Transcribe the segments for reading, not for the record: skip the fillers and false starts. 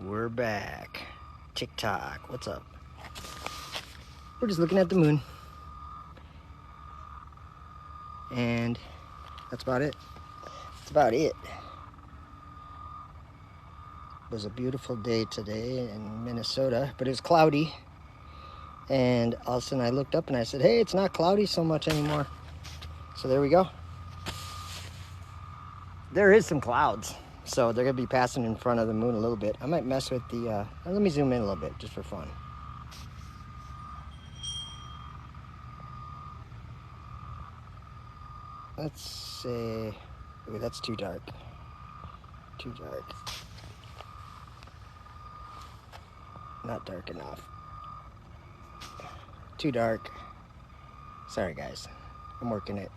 We're back. Tik Tok, what's up? We're just looking at the moon. And that's about it. That's about it. It was a beautiful day today in Minnesota, but it was cloudy. And all of a sudden I looked up and I said, hey, it's not cloudy so much anymore. So there we go. There is some clouds. So they're going to be passing in front of the moon a little bit. I might mess with the, let me zoom in a little bit just for fun. Let's say, ooh, that's too dark. Too dark. Not dark enough. Too dark. Sorry guys, I'm working it.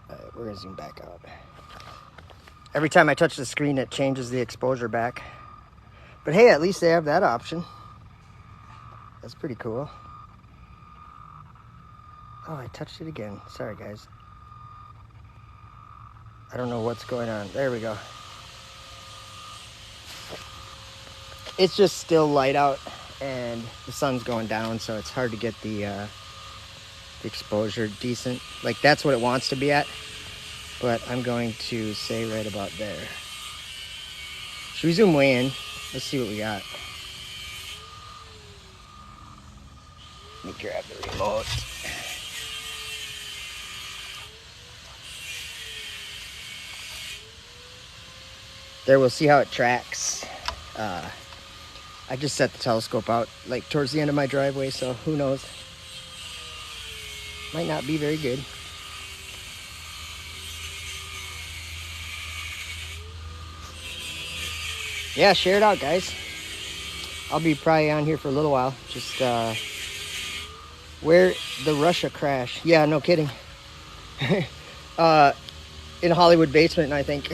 Alright, we're gonna zoom back out. Every time I touch the screen, it changes the exposure back. But hey, at least they have that option. That's pretty cool. Oh, I touched it again. Sorry, guys. I don't know what's going on. There we go. It's just still light out, and the sun's going down, so it's hard to get the exposure decent. Like, that's what it wants to be at. But I'm going to say right about there. Should we zoom way in? Let's see what we got. Let me grab the remote. There, we'll see how it tracks. I just set the telescope out like towards the end of my driveway, so who knows? Might not be very good. Yeah, share it out, guys. I'll be probably on here for a little while. Just where the Russia crash. Yeah, no kidding. In a Hollywood basement, I think.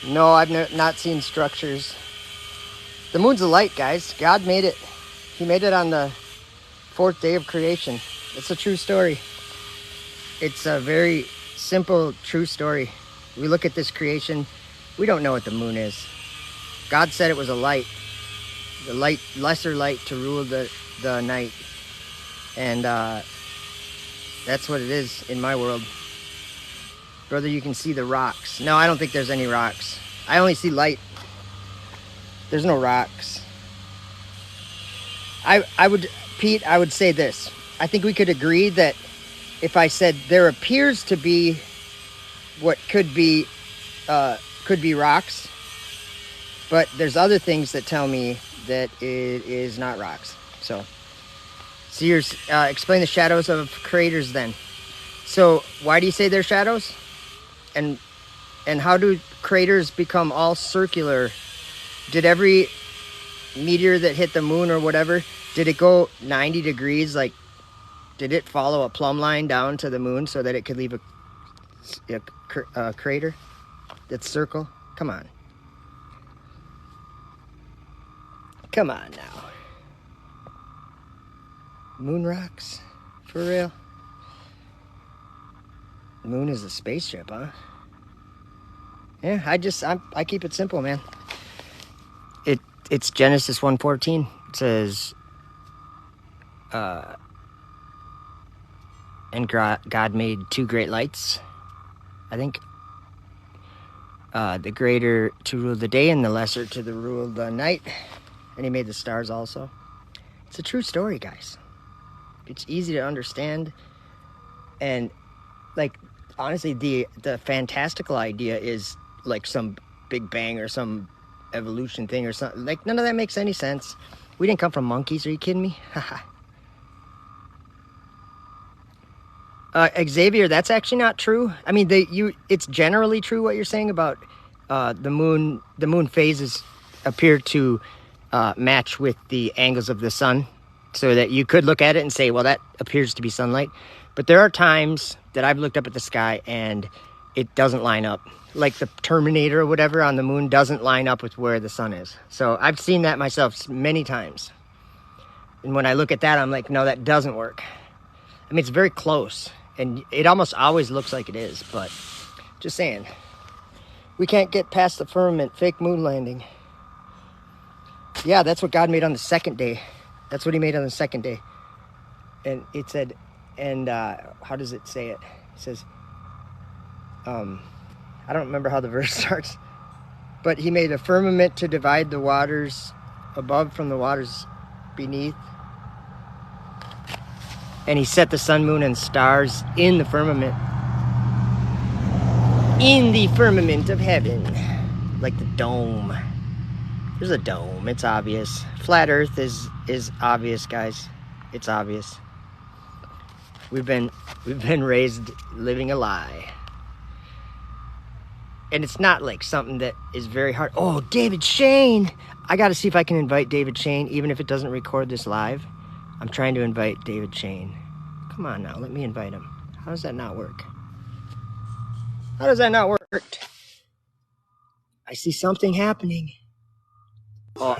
No, I've not seen structures. The moon's a light, guys. God made it. He made it on the 4th day of creation. It's a true story. It's a very simple, true story. We look at this creation. We don't know what the moon is. God said it was a light. The light, lesser light to rule the night. And that's what it is in my world. Brother, you can see the rocks. No, I don't think there's any rocks. I only see light. There's no rocks. Pete, I would say this. I think we could agree that if I said there appears to be what could be rocks, but there's other things that tell me that it is not rocks. So you're explain the shadows of craters then. So why do you say they're shadows? And how do craters become all circular? Did every meteor that hit the moon or whatever, did it go 90 degrees? Like, did it follow a plumb line down to the moon so that it could leave a crater that's circle? Come on. Come on now. Moon rocks? For real? The moon is a spaceship, huh? Yeah, I keep it simple, man. It's Genesis 1:14. It says, and God made 2 great lights, I think. The greater to rule the day and the lesser to the rule the night. And he made the stars also. It's a true story, guys. it's easy to understand, and like honestly, the fantastical idea is like some Big Bang or some evolution thing or something. Like none of that makes any sense. We didn't come from monkeys. Are you kidding me? Xavier, that's actually not true. I mean, it's generally true what you're saying about the moon. The moon phases appear to match with the angles of the sun, so that you could look at it and say, well, that appears to be sunlight. But there are times that I've looked up at the sky and it doesn't line up. Like the Terminator or whatever on the moon doesn't line up with where the sun is. So I've seen that myself many times. And when I look at that, I'm like, no, that doesn't work. I mean, it's very close. And it almost always looks like it is. But just saying, we can't get past the firmament. Fake moon landing. Yeah, that's what God made on the second day. That's what he made on the second day. And it said, and how does it say it? It says, I don't remember how the verse starts, but he made a firmament to divide the waters above from the waters beneath. And he set the sun, moon, and stars in the firmament. In the firmament of heaven. Like the dome. There's a dome. It's obvious. Flat Earth is obvious, guys. It's obvious. We've been raised living a lie. And it's not like something that is very hard. Oh, David Shane. I got to see if I can invite David Shane, even if it doesn't record this live. I'm trying to invite David Shane. Come on now, let me invite him. How does that not work? How does that not work? I see something happening. Oh,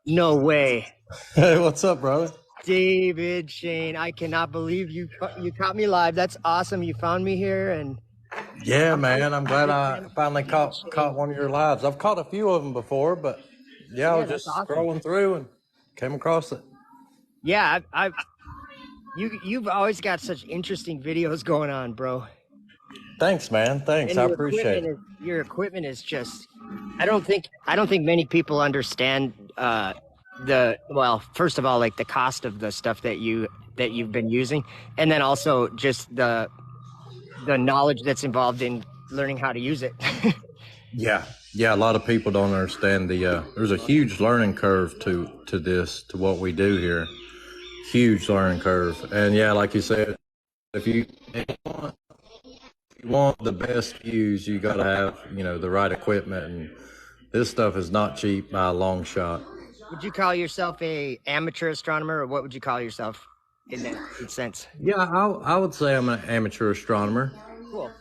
no way. Hey, what's up, brother? David Shane, I cannot believe you caught me live. That's awesome. You found me here, and Yeah, man, I'm glad I finally caught one of your lives. I've caught a few of them before, but yeah, I was that's just awesome. scrolling through and came across it. Yeah, you've always got such interesting videos going on, bro. Thanks, man. Thanks, And I appreciate it. your equipment is just I don't think many people understand first of all, like the cost of the stuff that you've been using, and then also just the knowledge that's involved in learning how to use it. Yeah, a lot of people don't understand there's a huge learning curve to what we do here. Huge learning curve, and yeah, like you said, if you want the best views, you got to have the right equipment, and this stuff is not cheap by a long shot. Would you call yourself a amateur astronomer, or what would you call yourself in that sense? Yeah, I would say I'm an amateur astronomer. Cool.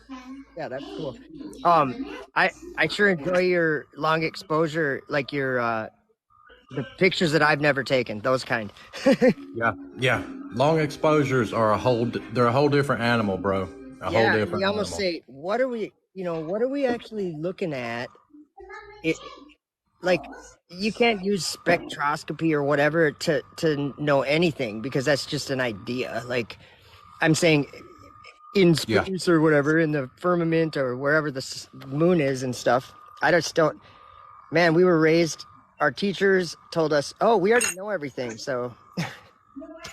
Yeah, that's cool. I sure enjoy your long exposure, like your the pictures that I've never taken, those kind. Yeah. Long exposures are they're a whole different animal, bro. A whole Yeah, we different almost animal. say, what are we actually looking at? It like you can't use spectroscopy or whatever to know anything, because that's just an idea. Like I'm saying, in Yeah. space or whatever, in the firmament or wherever the moon is and stuff. I just don't. Man, we were raised. Our teachers told us, "Oh, we already know everything." So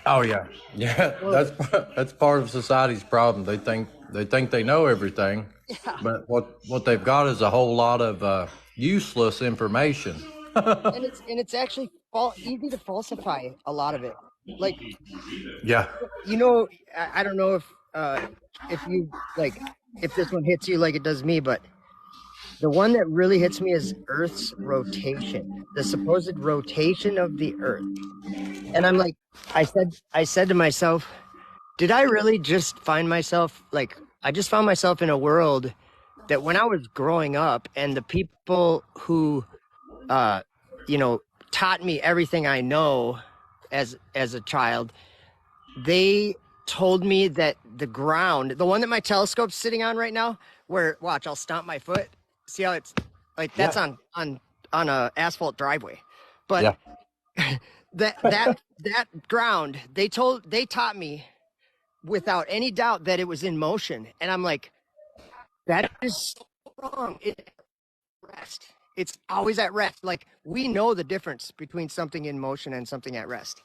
Oh yeah. That's part of society's problem. They think they know everything, yeah, but what they've got is a whole lot of useless information. and it's actually easy to falsify a lot of it. Like Yeah. I don't know if you like if this one hits you like it does me, but the one that really hits me is Earth's rotation, the supposed rotation of the Earth. And I'm like, I said to myself, did I really just find myself like I just found myself in a world that when I was growing up, and the people who uh you know taught me everything I know as a child, they told me that the ground, the one that my telescope's sitting on right now, where watch, I'll stomp my foot. See how it's like that's Yeah. on a asphalt driveway. But Yeah. that ground, they taught me without any doubt that it was in motion. And I'm like, that is so wrong. It's at rest. It's always at rest. Like we know the difference between something in motion and something at rest.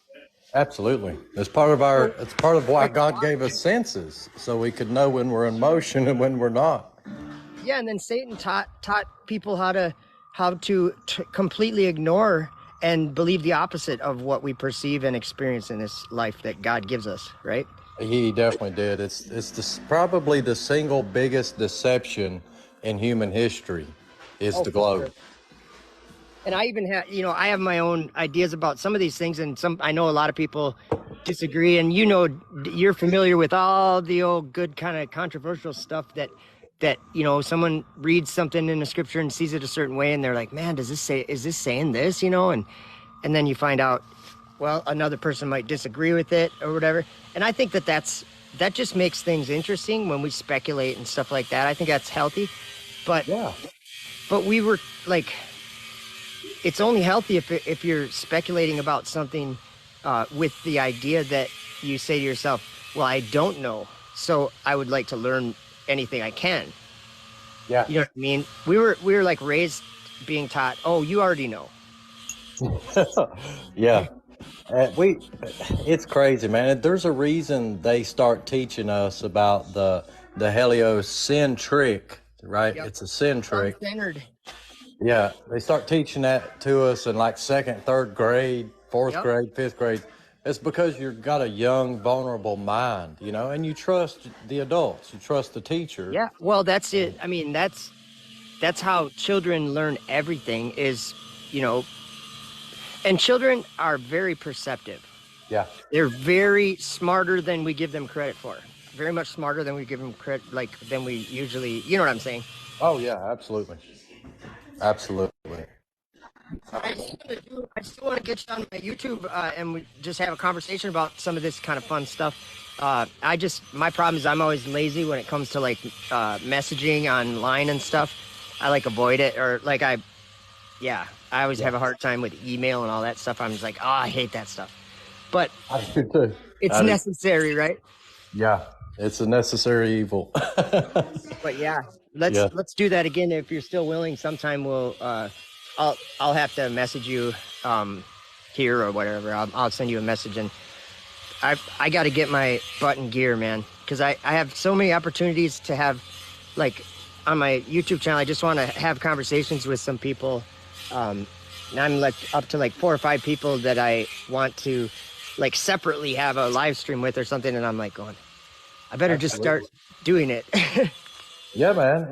Absolutely. It's part of why God gave us senses, so we could know when we're in motion and when we're not. Yeah, and then Satan taught people how to completely ignore and believe the opposite of what we perceive and experience in this life that God gives us, right? He definitely did. Probably the single biggest deception in human history is Oh, the for globe. sure. And I even have, I have my own ideas about some of these things, and I know a lot of people disagree. And you're familiar with all the old good kind of controversial stuff that someone reads something in the scripture and sees it a certain way, and they're like, man, is this saying this, and then you find out, well, another person might disagree with it or whatever. And I think that just makes things interesting when we speculate and stuff like that. I think that's healthy, but Yeah. we were like, it's only healthy if you're speculating about something with the idea that you say to yourself, well, I don't know, so I would like to learn anything I can. Yeah. You know what I mean? We were like raised being taught, oh, you already know. Yeah. It's crazy, man. There's a reason they start teaching us about the heliocentric, right? Yep. It's a centric. Sun-centered. Yeah, they start teaching that to us in like second, third grade, fourth Yep. grade, fifth grade. It's because you've got a young, vulnerable mind, and you trust the adults, you trust the teacher. Yeah. Well, that's it. I mean, that's how children learn everything is, and children are very perceptive. Yeah, They're very smarter than we give them credit for. Very much smarter than we give them credit, than we usually, you know what I'm saying? oh yeah, absolutely. Absolutely. I still want to get you on my YouTube and we just have a conversation about some of this kind of fun stuff. My problem is I'm always lazy when it comes to messaging online and stuff. I avoid it, or I always have a hard time with email and all that stuff. I'm just like, oh, I hate that stuff. But I do too. it's necessary, right? Yeah, it's a necessary evil. But yeah, let's do that again if you're still willing. Sometime I'll have to message you here or whatever. I'll send you a message, and I got to get my butt in gear, man, because I have so many opportunities to have on my YouTube channel. I just want to have conversations with some people. And I'm up to 4 or 5 people that I want to separately have a live stream with or something, and I'm going, I better just start doing it. Yeah, man.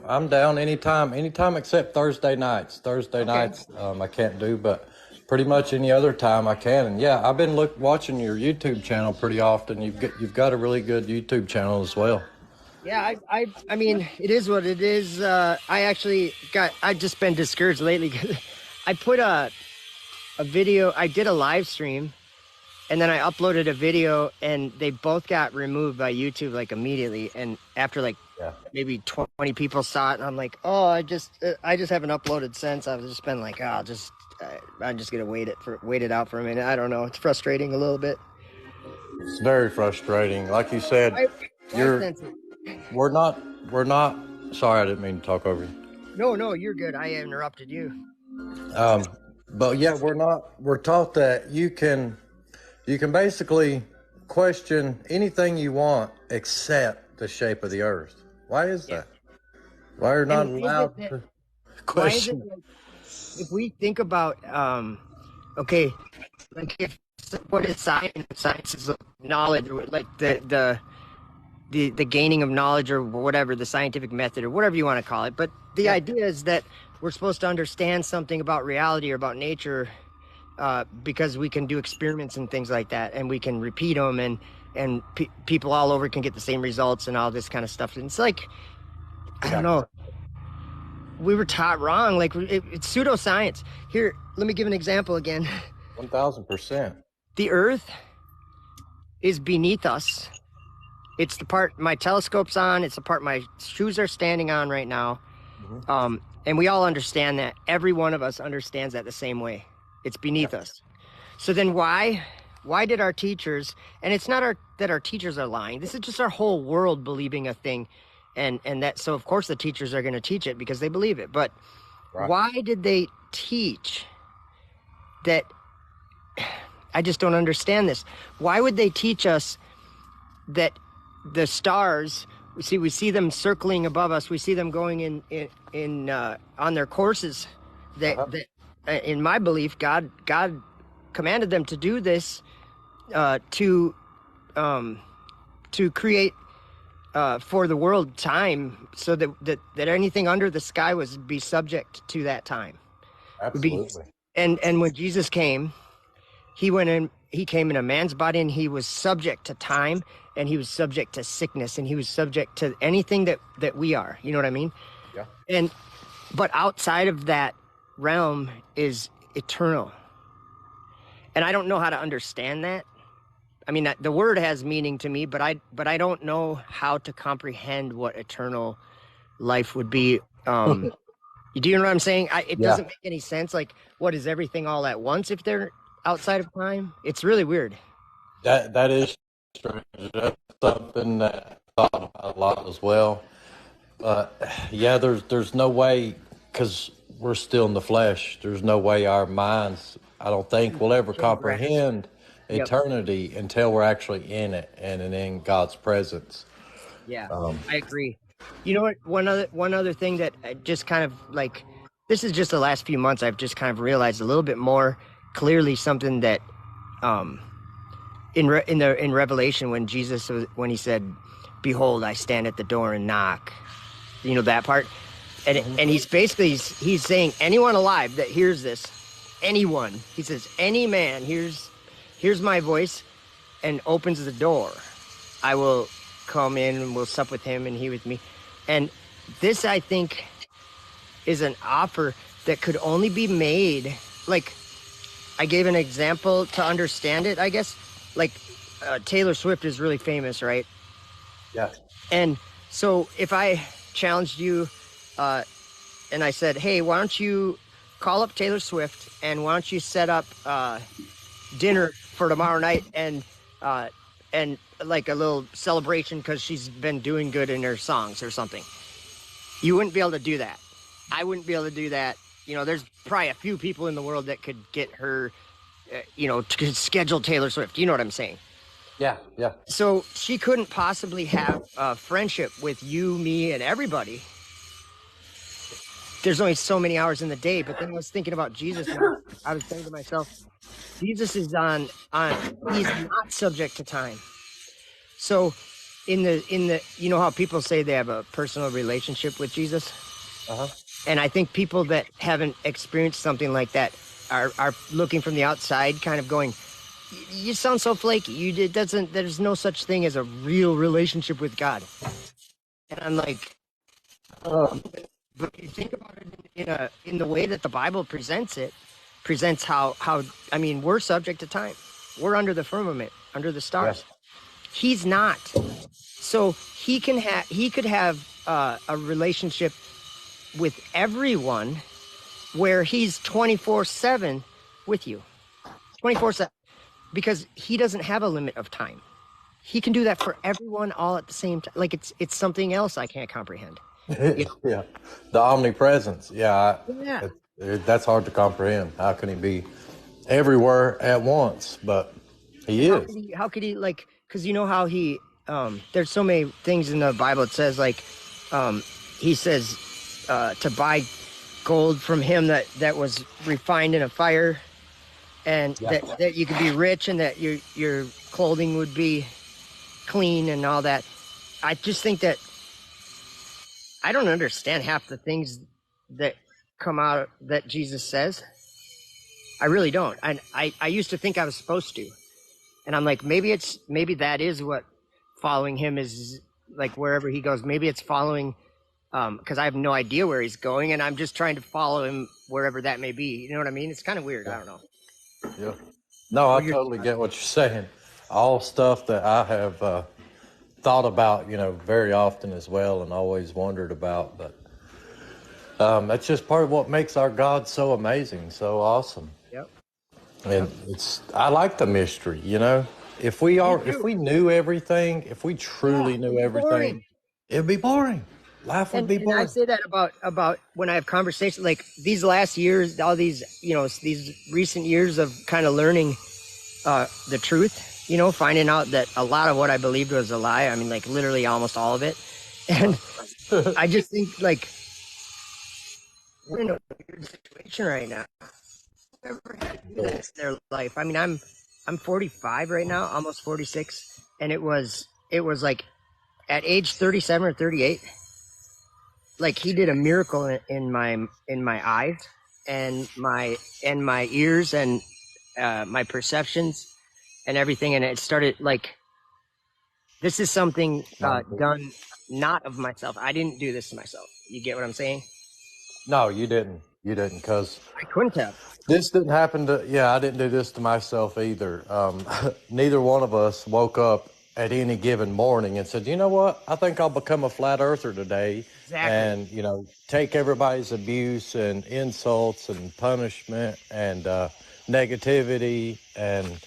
I'm down anytime except Thursday nights. Thursday nights I can't do, but pretty much any other time I can. And yeah, I've been watching your YouTube channel pretty often. You've got a really good YouTube channel as well. Yeah, I mean, it is what it is. I've just been discouraged lately because I put a video, I did a live stream, and then I uploaded a video, and they both got removed by YouTube immediately. And after maybe 20 people saw it, and I'm like, oh, I just haven't uploaded since. I've just been like, oh, I'm just gonna wait it out for a minute. I don't know. It's frustrating a little bit. It's very frustrating. Like you said, we're not. Sorry, I didn't mean to talk over you. No, you're good. I interrupted you. But yeah, we're taught that you can basically question anything you want except the shape of the earth. Why is that? Why are not allowed to question? If we think about, okay, what is science? Science is knowledge, the gaining of knowledge, or whatever, the scientific method, or whatever you want to call it. But the idea is that we're supposed to understand something about reality or about nature because we can do experiments and things like that, and we can repeat them, and people all over can get the same results and all this kind of stuff. And it's I don't know. We were taught wrong. It's pseudoscience. Here, let me give an example again. 1000%. The Earth is beneath us. It's the part my telescope's on. It's the part my shoes are standing on right now. Mm-hmm. And we all understand that. Every one of us understands that the same way. It's beneath us. So then why did our teachers, and it's not that our teachers are lying. This is just our whole world believing a thing. And that, so of course the teachers are going to teach it because they believe it. But why did they teach that? I just don't understand this. Why would they teach us that the stars, we see them circling above us, we see them going in on their courses, that in my belief, God commanded them to do this, to create for the world time, so that anything under the sky would be subject to that time. Absolutely. And when Jesus came, he came in a man's body, and he was subject to time, and he was subject to sickness, and he was subject to anything that we are. You know what I mean? Yeah. But outside of that realm is eternal. And I don't know how to understand that. I mean, the word has meaning to me, but I don't know how to comprehend what eternal life would be. Do you know what I'm saying? It doesn't make any sense. Like, what is everything all at once if they're outside of time? It's really weird. That is strange. That's something that I thought about a lot as well. Yeah, there's no way, because we're still in the flesh. There's no way our minds, I don't think, will ever comprehend eternity until we're actually in it and in God's presence. Yeah, I agree. You know what? One other thing that I just kind of like, this is just the last few months, I've just kind of realized a little bit more clearly something that, in Revelation, when Jesus when he said, "Behold, I stand at the door and knock," you know that part, and he's basically he's saying anyone alive that hears this, anyone, he says, any man hears my voice and opens the door, I will come in and we'll sup with him and he with me. And this, I think, is an offer that could only be made, like, I gave an example to understand it, I guess. Like, Taylor Swift is really famous, right? Yeah. And so if I challenged you and I said, hey, why don't you call up Taylor Swift and why don't you set up dinner for tomorrow night and like a little celebration because she's been doing good in her songs or something. You wouldn't be able to do that. I wouldn't be able to do that. You know, there's probably a few people in the world that could get her, to schedule Taylor Swift. You know what I'm saying? Yeah, yeah. So she couldn't possibly have a friendship with you, me, and everybody. There's only so many hours in the day. But then I was thinking about Jesus, and I was saying to myself, Jesus is on he's not subject to time. So in the you know how people say they have a personal relationship with Jesus? And I think people that haven't experienced something like that are looking from the outside, kind of going, you sound so flaky. There's no such thing as a real relationship with God. And I'm like, but you think about it in the way that the Bible presents how I mean, we're subject to time. We're under the firmament, under the stars. Yeah. He's not. So he could have a relationship with everyone where he's 24/7 with you. 24/7. Because he doesn't have a limit of time. He can do that for everyone all at the same time. Like it's something else I can't comprehend. Yeah, the omnipresence. Yeah. That's hard to comprehend. How can he be everywhere at once? But he is. How could he like? Because you know how he. There's so many things in the Bible. It says like, he says to buy gold from him that was refined in a fire, and that you could be rich and that your clothing would be clean and all that. I just think that I don't understand half the things that come out that Jesus says. I really don't. I used to think I was supposed to. And I'm like, maybe that is what following him is like. Wherever he goes, maybe it's following, because I have no idea where he's going, and I'm just trying to follow him wherever that may be. You know what I mean? It's kind of weird. I don't know. Yeah. No, I totally get what you're saying. All stuff that I have thought about, very often as well, and always wondered about. But that's just part of what makes our God so amazing, so awesome. Yep. And I like the mystery, If we knew everything, if we truly knew everything, it'd be boring. Life would be boring. And I say that about when I have conversations like these last years, all these, these recent years of kind of learning the truth, you know, finding out that a lot of what I believed was a lie. I mean, like literally almost all of it. And I just think like we're in a weird situation right now. Never had to do this in their life. I mean, I'm 45 right now, almost 46, and it was like at age 37 or 38, like he did a miracle in my eyes and my ears and my perceptions and everything, and it started like this is something done not of myself. I didn't do this to myself. You get what I'm saying? No, you didn't. You didn't, because I couldn't have. this didn't happen to. Yeah, I didn't do this to myself either. Neither one of us woke up at any given morning and said, "You know what? I think I'll become a flat earther today." Exactly. And take everybody's abuse and insults and punishment and negativity and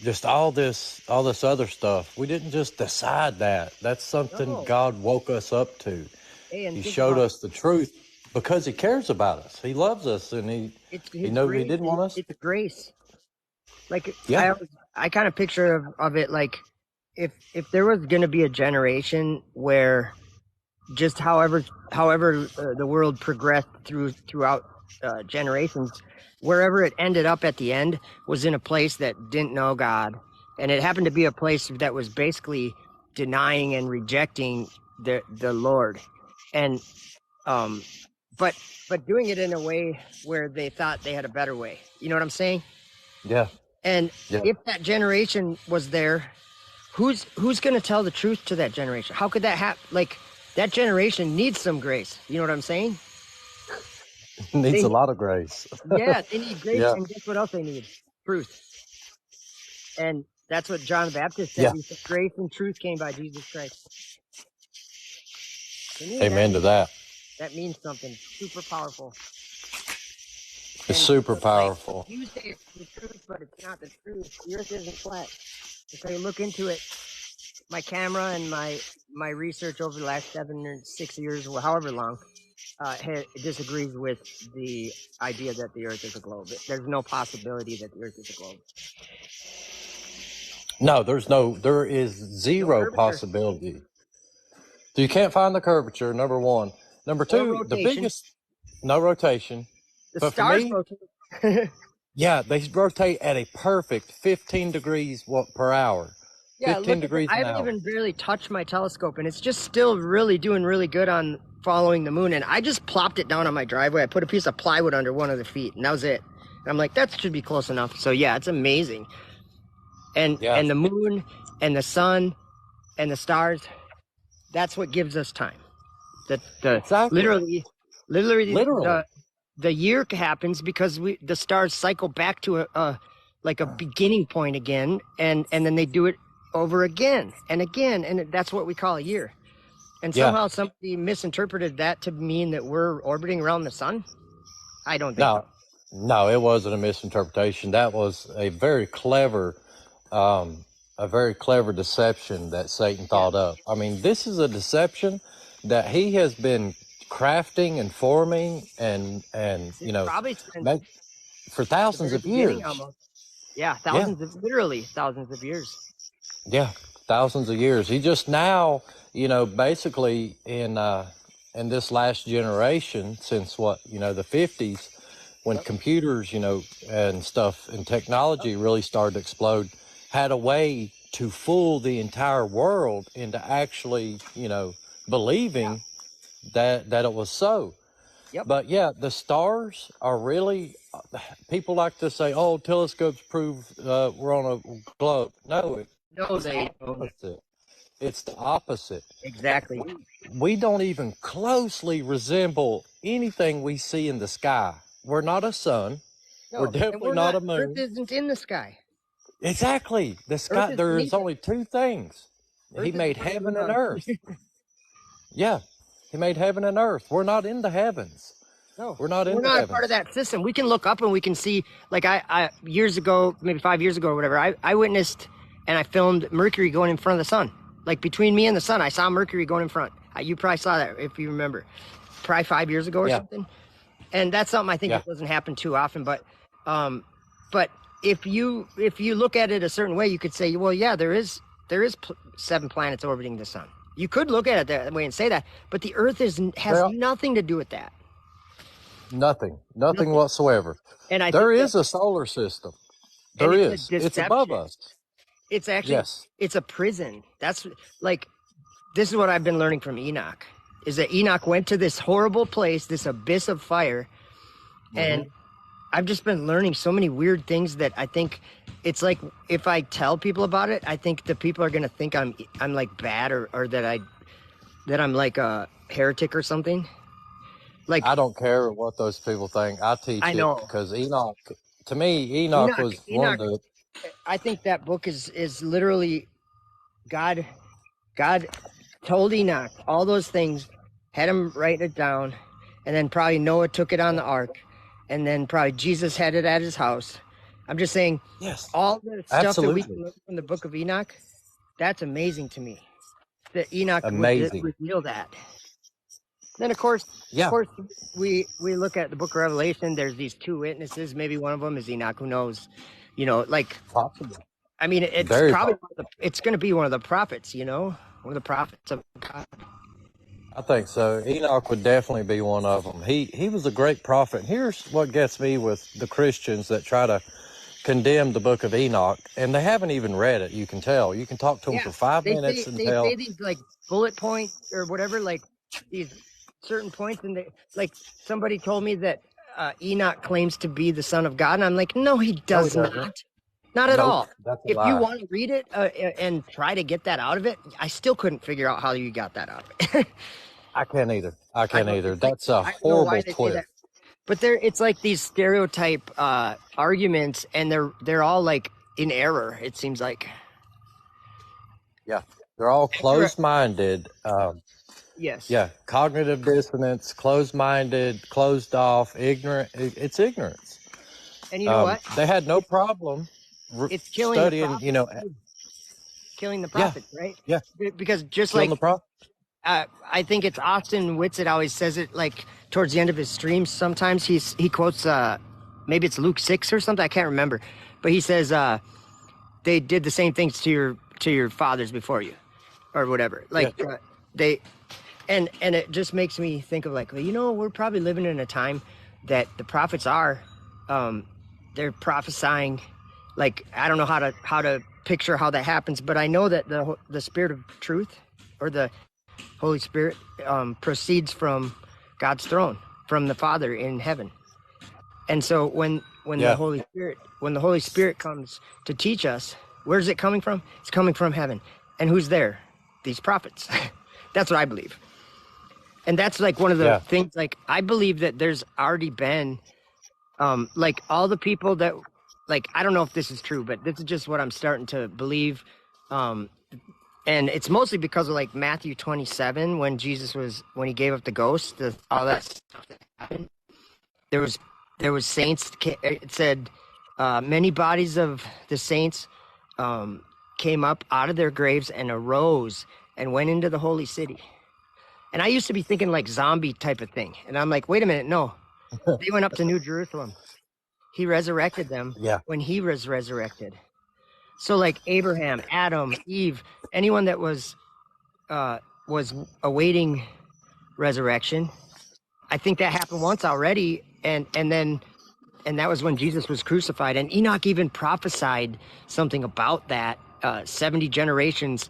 just all this other stuff. We didn't just decide that. That's something No. God woke us up to. Hey, and He think showed about us the truth because he cares about us. He loves us, and it's he his knows he grace. didn't want us. It's grace. Like Yeah, I kind of picture of it like if there was going to be a generation where just however the world progressed throughout generations, wherever it ended up at the end was in a place that didn't know God, and it happened to be a place that was basically denying and rejecting the Lord, and um, but doing it in a way where they thought they had a better way. You know what I'm saying? yeah, And yeah. if that generation was there, who's going to tell the truth to that generation? How could that happen? Like that generation needs some grace. You know what I'm saying? Needs They a lot of grace. Yeah, they need grace, Yeah, and guess what else they need? Truth. And that's what John the Baptist said. yeah. He said, "Grace and truth came by Jesus Christ." To me, Amen to that. that means something super powerful. It's And super like powerful. you say, it's the truth, but it's not the truth. The earth isn't flat. If I look into it, my camera and my research over the last 7 or 6 years, or however long, disagrees with the idea that the Earth is a globe. There's no possibility that the Earth is a globe. No, there is No zero curvature, possibility. So you can't find the curvature, number one. Number or two, the rotation. biggest, no rotation. The But for stars me, rotate. yeah, they rotate at a perfect 15 degrees per hour. Yeah, 15 look at degrees I an haven't hour. even barely touched my telescope, and it's just still really doing really good on following the moon. And I just plopped it down on my driveway. I put a piece of plywood under one of the feet, and that was it. And I'm like, that should be close enough. So yeah, it's amazing. And Yeah, the moon and the sun and the stars, that's what gives us time. The exactly. literally Literally. the year happens because the stars cycle back to a like a beginning point again, and then they do it over again and again, and that's what we call a year. And Yeah. somehow somebody misinterpreted that to mean that we're orbiting around the sun. I don't think No, so. no, it wasn't a misinterpretation. That was a very clever deception that Satan Yeah, thought up. I mean, this is a deception that he has been crafting and forming and probably since make for the thousands very of beginning, years. almost. Yeah, Yeah, literally thousands of years. yeah, thousands of years. He just now, basically in this last generation, since the 50s, when Yep. computers, and stuff and technology really started to explode, had a way to fool the entire world into actually, Yeah. believing that it was so. Yep. But yeah, the stars are really. People like to say, "Oh, telescopes prove we're on a globe." No, it's No, the they don't. opposite. It's the opposite. Exactly. We don't even closely resemble anything we see in the sky. We're not a sun. We're No, and definitely we're not not. a Earth moon. isn't in the sky. Exactly. The Earth sky, is there is beneath it. only two things. He Earth is made where heaven and earth. the Yeah. He made heaven and earth. We're not in the heavens. no, We're not in we're the not a part of heavens. that system. We can look up and we can see. Like I years ago, maybe 5 years ago or whatever, I witnessed and I filmed Mercury going in front of the sun. Like between me and the sun, I saw Mercury going in front. You probably saw that if you remember, probably 5 years ago or Yeah. something. And that's something I think Yeah. that doesn't happen too often. But um, but if you look at it a certain way, you could say, well, yeah, there is 7 planets orbiting the sun. You could look at it that way and say that, but the Earth has Well, nothing to do with that. nothing Nothing. whatsoever. And I There think is a solar system. and There it's a is. It's above deception. us. It's actually Yes. it's a prison. That's like this is what I've been learning from Enoch. Is that Enoch went to this horrible place, this abyss of fire, and I've just been learning so many weird things that I think it's like if I tell people about it, I think the people are gonna think I'm like bad or that I'm like a heretic or something. Like I don't care what those people think. I teach I it know because Enoch, to me, Enoch was one of Enoch. the, I think that book is literally God. God told Enoch all those things, had him write it down, and then probably Noah took it on the ark, and then probably Jesus had it at his house. I'm just saying, yes, all the stuff that we can absolutely learn from the book of Enoch, that's amazing to me. That Enoch would amazing. reveal that. Then of Yeah, course, we look at the book of Revelation. There's these 2 witnesses. Maybe one of them is Enoch. Who knows? Like possible. I mean, it's Very probably possible. it's going to be one of the prophets. One of the prophets of God. I think so. Enoch would definitely be one of them. He was a great prophet. Here's what gets me with the Christians that try to condemn the book of Enoch, and they haven't even read it. You can tell. You can talk to them Yeah, for 5 minutes and they say tell. these like bullet point or whatever, like these certain points, and they like somebody told me that Enoch claims to be the son of God, and I'm like, no, he No, he does doesn't. not at Nope, all. that's a If you lie. want to read it and try to get that out of it, I still couldn't figure out how you got that out of it. I can't either. I I can't don't. either. It's like That's a I don't know why horrible they say that, twist. but it's like these stereotype arguments, and they're all like in error. It seems like. Yeah, they're all You're- closed-minded. Yes, Yeah, cognitive dissonance, closed-minded, closed off, ignorant. It's ignorance. and you know what? They had no problem It's killing the studying. prophets. Killing the Yeah, prophets, right? yeah, Because just killing the like prophet. I think it's Austin Whitsitt always says it like towards the end of his streams. Sometimes he quotes maybe it's Luke 6 or something. I can't remember, but he says they did the same things to your fathers before you, or whatever. Yeah, Like they and it just makes me think of like, well, we're probably living in a time that the prophets are they're prophesying. Like I don't know how to picture how that happens, but I know that the spirit of truth or the Holy Spirit proceeds from God's throne, from the Father in heaven. And so when yeah, the Holy Spirit comes to teach us, where's it coming from? It's coming from heaven. And who's there? These prophets. That's what I believe. And that's like one of the yeah, things, like I believe that there's already been like all the people that, like, I don't know if this is true, but this is just what I'm starting to believe. Um, and it's mostly because of like Matthew 27, when he gave up the ghost, all that stuff that happened. There was saints. It said many bodies of the saints came up out of their graves and arose and went into the holy city. And I used to be thinking like zombie type of thing, and I'm like, wait a minute, no, they went up to New Jerusalem. He resurrected them yeah, when he was resurrected. So like Abraham, Adam, Eve, anyone that was awaiting resurrection, I think that happened once already, and that was when Jesus was crucified. And Enoch even prophesied something about that. 70 generations.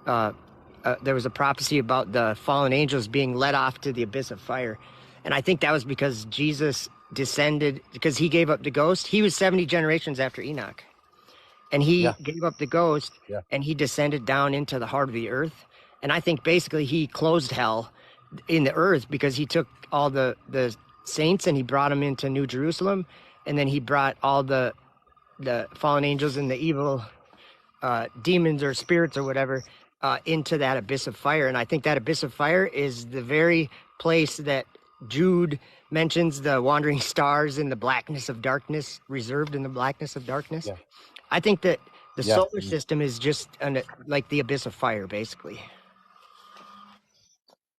There was a prophecy about the fallen angels being led off to the abyss of fire, and I think that was because Jesus descended, because he gave up the ghost. He was 70 generations after Enoch, and he yeah, gave up the ghost, yeah, and he descended down into the heart of the earth. And I think basically he closed hell in the earth because he took all the saints and he brought them into New Jerusalem, and then he brought all the fallen angels and the evil demons or spirits or whatever into that abyss of fire. And I think that abyss of fire is the very place that Jude mentions the wandering stars in the blackness of darkness, reserved in the blackness of darkness. yeah, I think that the yeah. solar system is just like the abyss of fire, basically.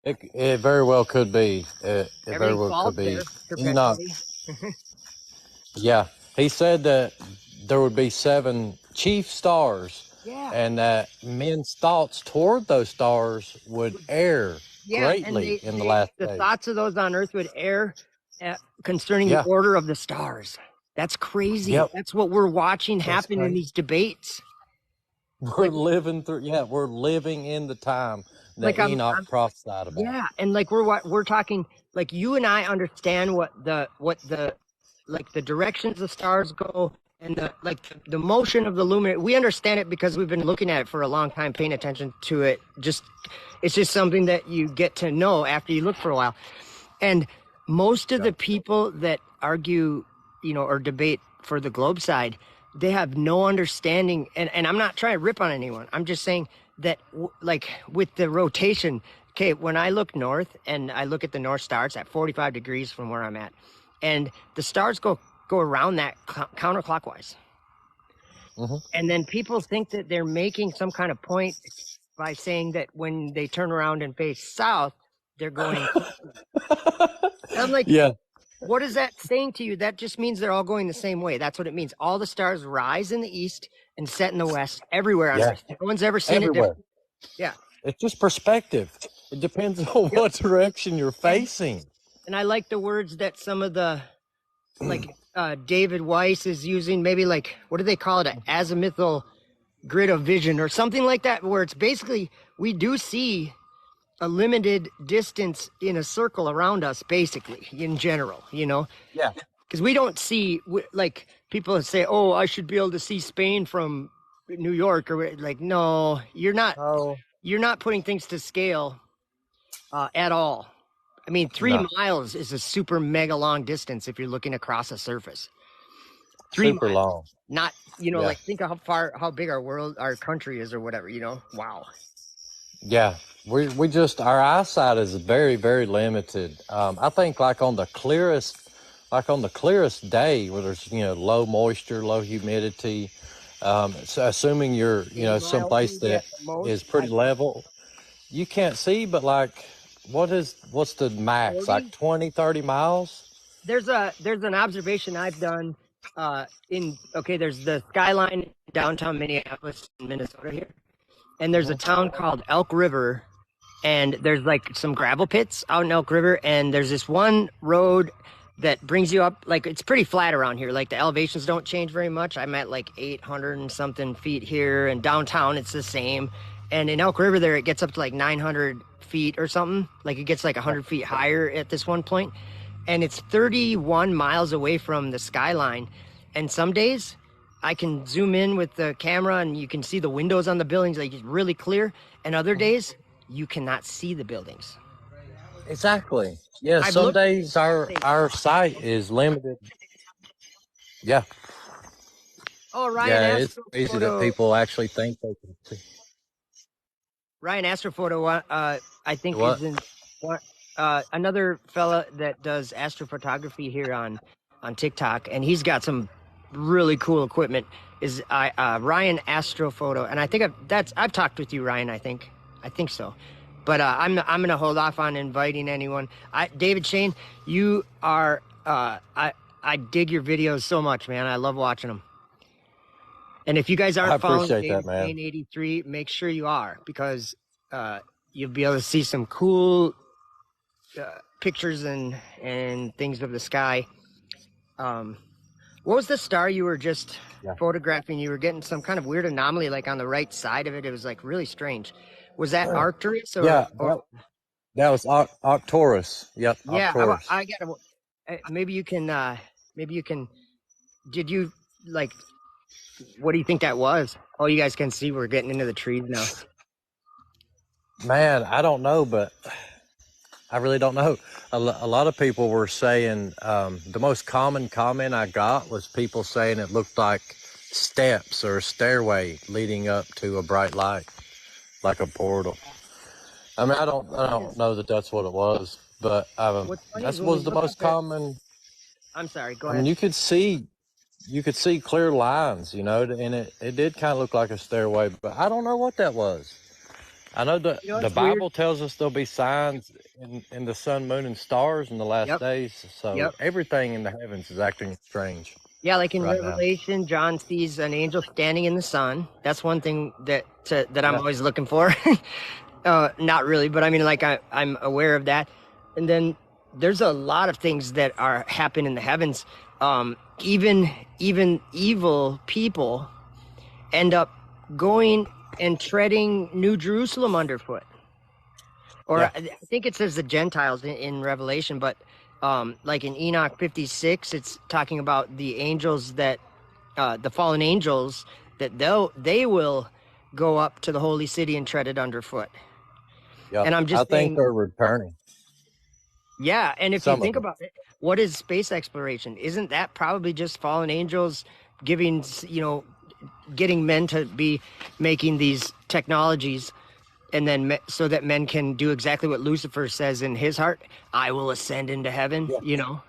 It very well could be. It very Everything well falls could be. there Enoch. perpetually. Yeah, he said that there would be 7 chief stars, Yeah. and that men's thoughts toward those stars would err Yeah, and greatly in the last the days. thoughts of those on Earth would err concerning the Yeah. order of the stars. That's crazy. Yep. That's what we're watching That's happen in crazy. these debates. We're living through. Yeah, we're living in the time that Like Enoch prophesied about. Yeah, and like we're talking, like you and I understand what the like the directions the stars go, and the motion of the luminary. We understand it because we've been looking at it for a long time, paying attention to it. It's just something that you get to know after you look for a while. And most of the people that argue, or debate for the globe side, they have no understanding. And I'm not trying to rip on anyone. I'm just saying that, like with the rotation, okay, when I look north and I look at the North Star, it's at 45 degrees from where I'm at. And the stars go around that counterclockwise. Mm-hmm. And then people think that they're making some kind of point by saying that when they turn around and face south, they're going. I'm like, Yeah. What is that saying to you? That just means they're all going the same way. That's what it means. All the stars rise in the east and set in the west, everywhere on Earth. No one's ever seen it different. Yeah. It's just perspective. It depends on what direction you're facing. And I like the words that some of the, like David Weiss is using, maybe like, what do they call it? An azimuthal grid of vision or something like that, where it's basically, we do see a limited distance in a circle around us, basically, in general, Yeah. Because we don't see, like, people say, oh, I should be able to see Spain from New York, or like, no, you're not. Oh. You're not putting things to scale at all. I mean, 3 miles is a super mega long distance if you're looking across a surface. 3 Super miles, long. not, like, think of how big our country is or whatever, Wow. Yeah. We just, our eyesight is very, very limited. I think like on the clearest day where there's, low moisture, low humidity, so assuming you're, someplace that is pretty level, you can't see, but like, what's the max? 40? Like 20, 30 miles? There's an observation I've done there's the skyline downtown Minneapolis, Minnesota here. And there's a town called Elk River, and there's like some gravel pits out in Elk River, and there's this one road that brings you up, like it's pretty flat around here. Like the elevations don't change very much. I'm at like 800 and something feet here, and downtown it's the same. And in Elk River there, it gets up to like 900 feet or something. Like it gets like 100 feet higher at this one point. And it's 31 miles away from the skyline. And some days I can zoom in with the camera and you can see the windows on the buildings, like it's really clear. And other days you cannot see the buildings. Exactly. Yeah, some days our sight is limited. Yeah. Oh, Ryan. Yeah, it's crazy that people actually think they can see. Ryan Astrophoto, I think is in another fella that does astrophotography here on TikTok, and he's got some really cool equipment. Is Ryan Astrophoto, and I think I've talked with you, Ryan. I think so. But I'm gonna hold off on inviting anyone. David Shane, you are I dig your videos so much, man. I love watching them. And if you guys aren't following David Shane 83, make sure you are, because you'll be able to see some cool pictures and things of the sky. What was the star you were just photographing? You were getting some kind of weird anomaly, like on the right side of it. It was like really strange. Was that Arcturus? Or that was Arcturus. Yep. Yeah, Arcturus. I gotta. Maybe you can. Did you like? What do you think that was? Oh, you guys can see we're getting into the trees now. Man, I don't know, but I really don't know. A lot of people were saying the most common comment I got was people saying it looked like steps or a stairway leading up to a bright light, like a portal. I mean, I don't know that that's what it was, but that was the most common. I'm sorry. Go ahead. I mean, you could see clear lines, and it did kind of look like a stairway, but I don't know what that was. I know that the Bible tells us there'll be signs in the sun, moon, and stars in the last days. So everything in the heavens is acting strange. Yeah, like in right now. Revelation, John sees an angel standing in the sun. That's one thing that I'm Yeah. always looking for. Not really, but I mean, like I'm aware of that. And then there's a lot of things that are happen in the heavens. Even evil people end up going and treading New Jerusalem underfoot. Or Yeah. I think it says the Gentiles in Revelation, but like in Enoch 56, it's talking about the angels that the fallen angels that they will go up to the holy city and tread it underfoot. Yep. And I'm I just think saying, they're returning. yeah. And if you Some of think them. about it, what is space exploration? Isn't that probably just fallen angels giving, getting men to be making these technologies, and then so that men can do exactly what Lucifer says in his heart, I will ascend into heaven, Yeah. you know.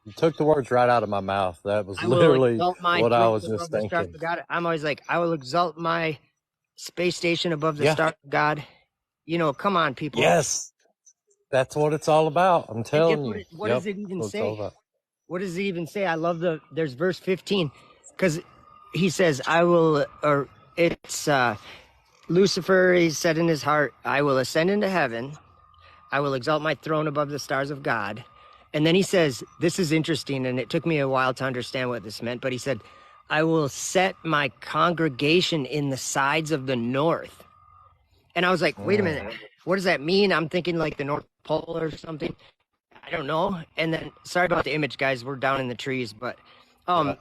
You took the words right out of my mouth. That was I will literally exalt my what I throne was just above the stars thinking. of God. I'm always like, I will exalt my space station above the Yeah. stars of God. Come on, people. Yes. That's what it's all about. I'm And guess telling what? you. What Yep. does it That's even what it's all say? about. What does it even say? I love there's verse 15, because he says, I will, or it's Lucifer, he said in his heart, I will ascend into heaven. I will exalt my throne above the stars of God. And then he says, this is interesting, and it took me a while to understand what this meant, but he said, I will set my congregation in the sides of the north. And I was like, wait a Mm. minute, what does that mean? I'm thinking like the North Pole or something. I don't know. And then, sorry about the image, guys. We're down in the trees, but, Yeah. um,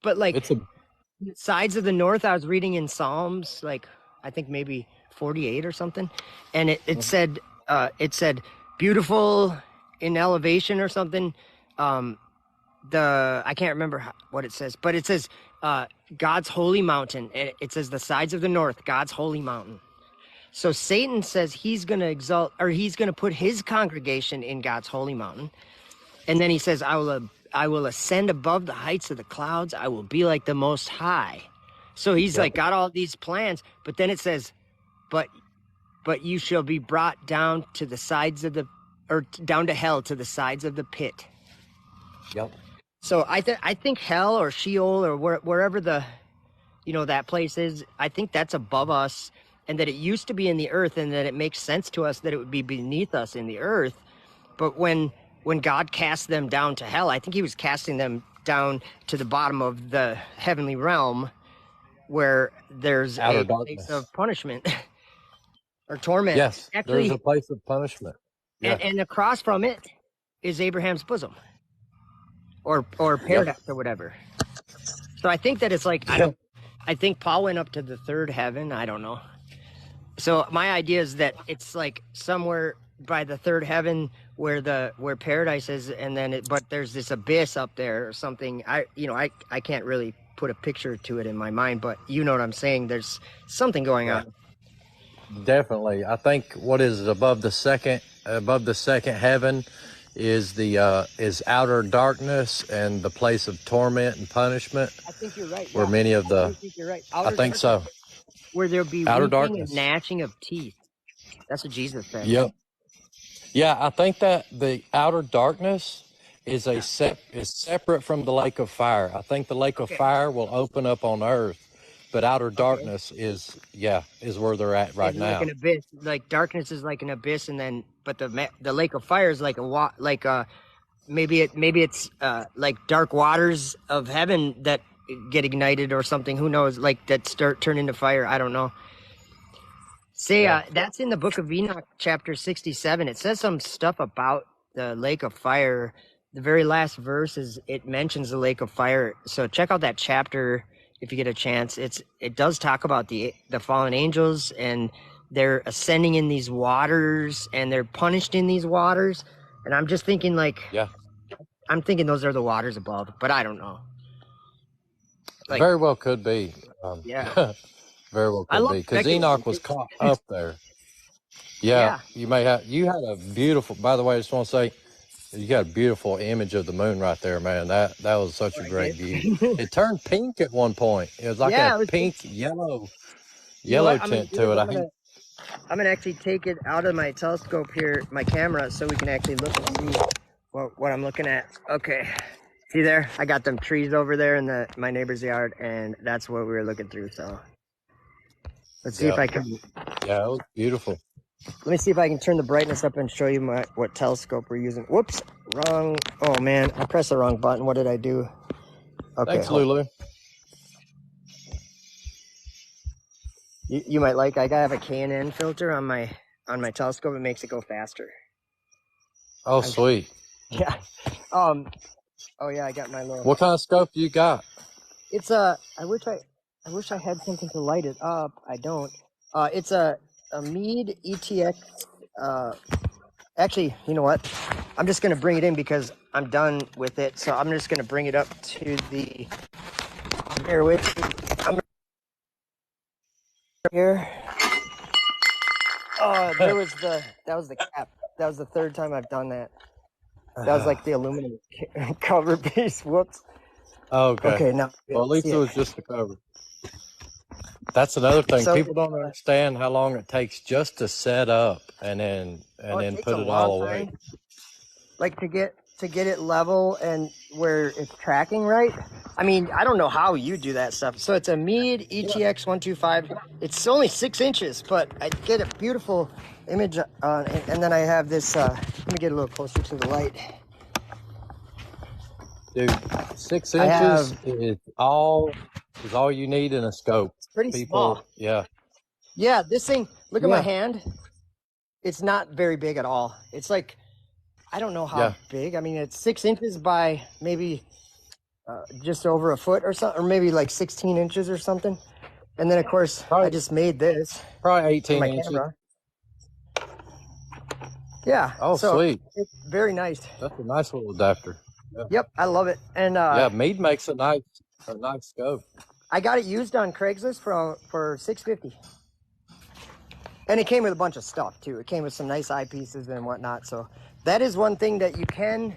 but like It's a sides of the north, I was reading in Psalms, like I think maybe 48 or something, and it said beautiful in elevation or something. Um, I can't remember what it says, but it says God's holy mountain. It says the sides of the north, God's holy mountain. So Satan says he's going to exalt, or he's going to put his congregation in God's holy mountain. And then he says, I will ascend above the heights of the clouds. I will be like the Most High. So he's Yep. like got all these plans, but then it says, but you shall be brought down to the sides of down to hell, to the sides of the pit. Yep. So I think hell or Sheol or wherever that place is, I think that's above us, and that it used to be in the earth, and that it makes sense to us that it would be beneath us in the earth. But when God cast them down to hell, I think he was casting them down to the bottom of the heavenly realm, where there's Outer a place darkness. of punishment or torment. Yes. There's a Actually, place of punishment. Yeah. and across from it is Abraham's bosom, or Yep. paradise or whatever. So I think that it's like, Yep. I think Paul went up to the third heaven. I don't know. So my idea is that it's like somewhere by the third heaven where paradise is, and then but there's this abyss up there or something. I can't really put a picture to it in my mind, but you know what I'm saying. There's something going Yeah. on. Definitely. I think what is above the second heaven is outer darkness and the place of torment and punishment, I think you're right. where Yeah, many of I do the think you're right. I Outer think darkness, so. where there'll be Outer weeping and darkness. gnashing of teeth. That's what Jesus said. Yep. Yeah, I think that the outer darkness is Yeah. is separate from the lake of fire. I think the lake of Okay. fire will open up on earth, but outer Okay. darkness is where they're at right Is like now. an abyss. Like darkness is like an abyss, and then but the lake of fire is like maybe it's like dark waters of heaven that get ignited or something. Who knows? Like that turn into fire. I don't know. Say Yeah. that's in the book of Enoch, chapter 67. It says some stuff about the lake of fire. The very last verse it mentions the lake of fire. So check out that chapter if you get a chance. It does talk about the fallen angels, and they're ascending in these waters, and they're punished in these waters. And I'm just thinking Yeah. I'm thinking those are the waters above, but I don't know. Like, Very well could be. yeah, Very well I could love be because speculating. Enoch was caught up there. Yeah, Yeah, you had a beautiful. By the way, I just want to say you got a beautiful image of the moon right there, man. That was such a I great did. view. It turned pink at one point. It was like a Yeah, it was. pink You know yellow what I'm gonna tint do is to it. I hate. I'm gonna actually take it out of my telescope here, my camera, so we can actually look and see what I'm looking at. Okay. See there? I got them trees over there in my neighbor's yard, and that's what we were looking through. So let's see if Yeah. I can. Yeah, it was beautiful. Let me see if I can turn the brightness up and show you what telescope we're using. Whoops, wrong. Oh man, I pressed the wrong button. What did I do? Okay, Thanks, Lulu. You might like. I have a K&N filter on my telescope. It makes it go faster. Oh, sweet. Yeah. Oh yeah, I got my little. What kind of scope you got? It's a. I wish I had something to light it up. I don't. It's a Meade ETX. Actually, you know what? I'm just gonna bring it in because I'm done with it. So I'm just gonna bring it up to the. Bear with me. I'm here. Oh, that was the cap. That was the third time I've done that. That was like the aluminum cover piece. Whoops. Okay. Okay, now. Well, at least it was just the cover. That's another thing. So, People don't understand how long it takes just to set up and then takes put a it all long away. time. Like to get it level and where it's tracking right. I mean, I don't know how you do that stuff. So it's a Meade ETX 125. It's only 6 inches, but I get a beautiful image on it. And then I have this. Let me get a little closer to the light. Dude, 6 inches is all you need in a scope. It's pretty small. Yeah. Yeah, this thing. Look at my hand. It's not very big at all. It's like, I don't know how big. I mean, it's 6 inches by maybe just over a foot or something, or maybe like 16 inches or something. And then, of course, I just made this. Probably 18 for my inches. camera. Yeah. Oh, so sweet. It's very nice. That's a nice little adapter. Yeah. Yep, I love it. And Meade makes a nice scope. I got it used on Craigslist for $650. And it came with a bunch of stuff too. It came with some nice eyepieces and whatnot. So that is one thing that you can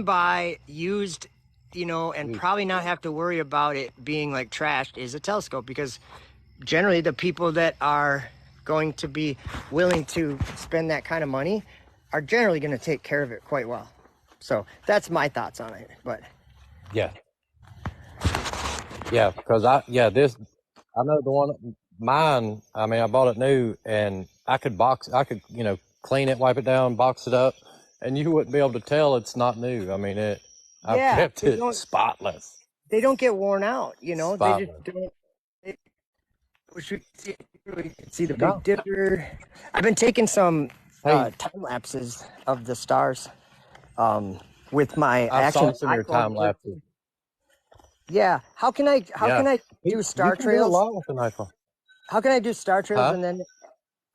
buy used, and probably not have to worry about it being like trashed, is a telescope, because generally the people that are going to be willing to spend that kind of money are generally going to take care of it quite well. So that's my thoughts on it. But because I know the one. Mine, I mean, I bought it new, and I could clean it, wipe it down, box it up, and you wouldn't be able to tell it's not new. I mean, I've kept it spotless. They don't get worn out, Spotless. They just don't. We can see the Big Dipper. I've been taking some time lapses of the stars with my saw some of your time lapses. Yeah. How can I do star trails? Do a lot with an iPhone. How can I do star trails and then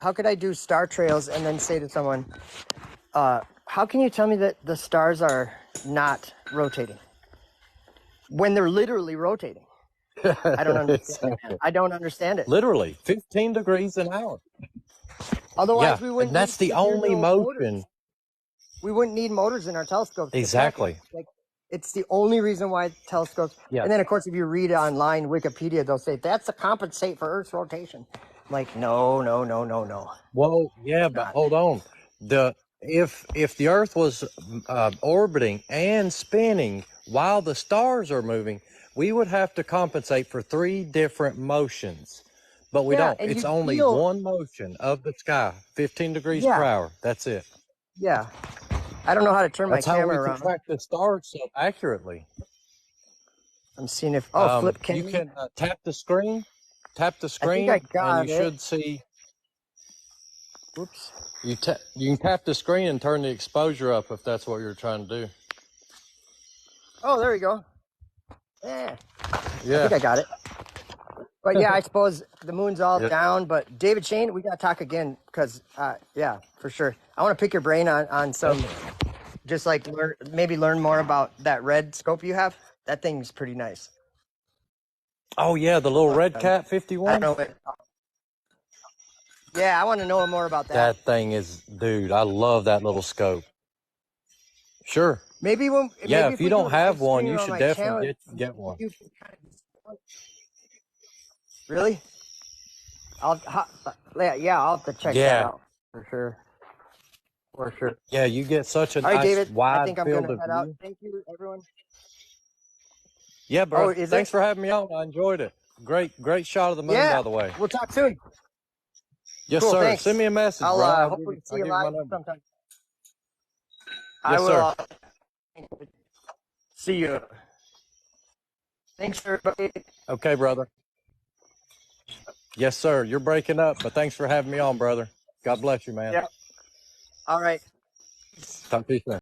how could I do star trails and then say to someone, how can you tell me that the stars are not rotating when they're literally rotating? I don't understand. I don't understand it. Literally 15 degrees an hour. Otherwise, we wouldn't. And that's the only motion. We wouldn't need motors in our telescopes. Exactly. It's the only reason why telescopes. Yeah. And then, of course, if you read online Wikipedia, they'll say that's to compensate for Earth's rotation. I'm like, no. Well, yeah, but hold on. If the Earth was orbiting and spinning while the stars are moving, we would have to compensate for 3 different motions. But we don't. It's only one motion of the sky, 15 degrees per hour. That's it. Yeah. I don't know how to turn my camera around. That's how we can track the stars so accurately. I'm seeing if flip camera. You can tap the screen. Tap the screen, and you should see. Oops. You can tap the screen and turn the exposure up if that's what you're trying to do. Oh, there you go. Yeah. I think I got it. But yeah, I suppose the moon's all down. But David Shane, we got to talk again because, yeah, for sure. I want to pick your brain on some, just like learn more about that red scope you have. That thing's pretty nice. Oh yeah, the little Red Cat 51. I know it. Yeah, I want to know more about that. That thing is, dude. I love that little scope. Sure. Maybe if you don't have one, you should definitely get one. Really? I'll have to check that out for sure. For sure. Yeah, you get such a All right, nice David. I wide think I'm field gonna of head out. view. Thank you, everyone. Yeah, Oh, bro. is it? Thanks for having me on. I enjoyed it. Great shot of the moon, Yeah. by the way. We'll talk soon. Yes, Cool. sir. Thanks. Send me a message, I'll bro. hopefully see I'll you give you my live number. sometime. I Yes, will. sir. See you. Thanks, everybody. Okay, brother. Yes, sir. You're breaking up, but thanks for having me on, brother. God bless you, man. Yeah. All right. Talk to you soon.